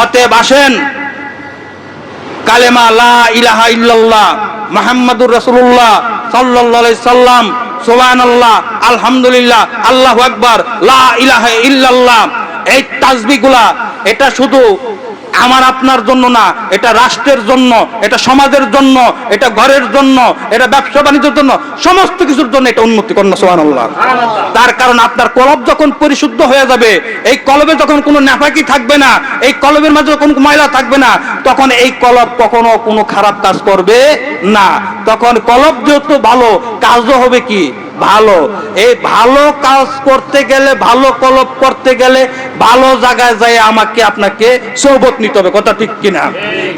অতএব আসেন কালেমা লা ইলাহা ইল্লাল্লাহ মুহাম্মাদুর রাসূলুল্লাহ সাল্লাল্লাহু আলাইহি সাল্লাম সুবহানাল্লাহ আলহামদুলিল্লাহ আল্লাহু আকবার লা ইলাহা ইল্লাল্লাহ, এই তাসবিহগুলা এটা শুধু আমার আপনার জন্য না, এটা রাষ্ট্রের জন্য, এটা সমাজের জন্য, এটা ঘরের জন্য, এটা ব্যবসা বাণিজ্যের জন্য, সমস্ত কিছুর জন্য এটা উন্নতি করেন সুবহানাল্লাহ। তার কারণ আপনার কলব যখন পরিশুদ্ধ হয়ে যাবে, এই কলবে যখন কোনো নাফাকি থাকবে না, এই কলবের মাঝে কোনো ময়লা থাকবে না, তখন এই কলব কখনো কোনো খারাপ কাজ করবে না। তখন কলব যেহেতু ভালো, কাজও হবে কি ভালো। এই ভালো কাজ করতে গেলে, ভালো কলব করতে গেলে ভালো জায়গায় যায় আমাকে আপনাকে সোহবত নিতে হবে, কথা ঠিক কিনা?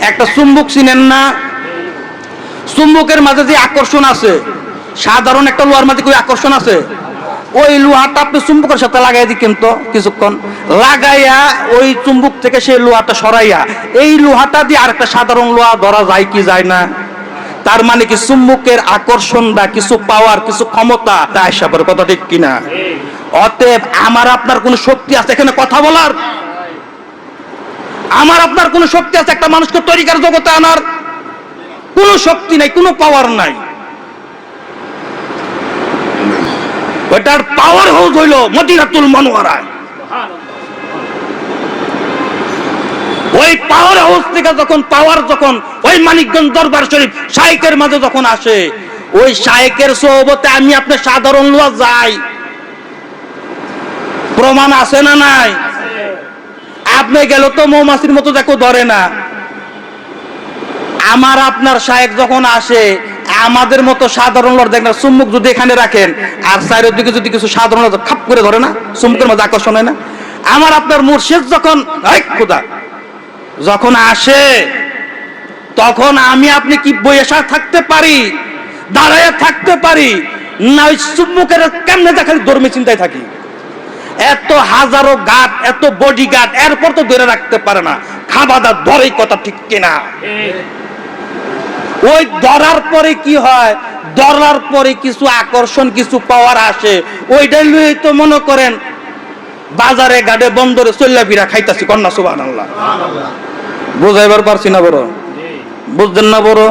একটা চুম্বক চিনেন না? চুম্বকের মাঝে যে আকর্ষণ আছে, সাধারণ একটা লোহার মাঝে কি আকর্ষণ আছে? ওই লোহাটা আপনি চুম্বকের সাথে লাগাই দিচ্ছেন তো কিছুক্ষণ লাগাইয়া ওই চুম্বক থেকে সেই লোহাটা সরাইয়া এই লোহাটা দিয়ে আরেকটা সাধারণ লোহা ধরা যায় কি যায় না? তার মানে কি চুম্বকের আকর্ষণ বা কিছু পাওয়ার, কিছু ক্ষমতা তা আসা পড়ে, কথা ঠিক কিনা? অতএব আমার আপনার কোন শক্তি আছে এখানে কথা বলার? আমার আপনার কোন শক্তি আছে একটা মানুষকে তরিকার জগতে আনার? কোন শক্তি নাই, কোন পাওয়ার নাই। ওটার পাওয়ার হাউস হইল মদিনাতুল মুনাওয়ারায়। ওই পাওয়ার হাউস থেকে যখন পাওয়ার যখন ওই মানিকগঞ্জ দরবার শরীফ শাইখের মাঝে যখন আসে, ওই শাইখের সোহবতে আমি আপনি সাধারণ লোক যাই, প্রমাণ আছে না নাই? আপনি গেল তো মৌমাছির মতো দেখো ধরে না। আমার আপনার শাইখ যখন আসে, আমাদের মতো সাধারণ লোক দেখেন চুম্বক যদি এখানে রাখেন আর চারির দিকে যদি কিছু সাধারণ লোক খাপ করে ধরে না, চুম্বকের মধ্যে আকর্ষণ হয় না? আমার আপনার মুর্শিদ যখন খোদা যখন আসে, তখন আমি আপনি কি বইসা থাকতে পারি, দাঁড়ায় থাকতে পারি না? ওই চুম্বকের কেমনে দেখা ধর্মী চিন্তায় থাকি। এত হাজারো গার্ড, এত বডি গার্ড, এরপর তো ধরে রাখতে পারে না, খাবাদার ধরেই, কথা ঠিক কিনা? ওই ধরার পরে কি হয়? ধরার পরে কিছু আকর্ষণ, কিছু পাওয়ার আসে, ওইটাই লুই তো মনে করেন বাজারে ঘাটে বন্দরে চল্লা ফিরা খাইতাছি, কন্যা সুবহানাল্লাহ। বুঝাইবার পারছি না বড়? বুঝছেন না বড়?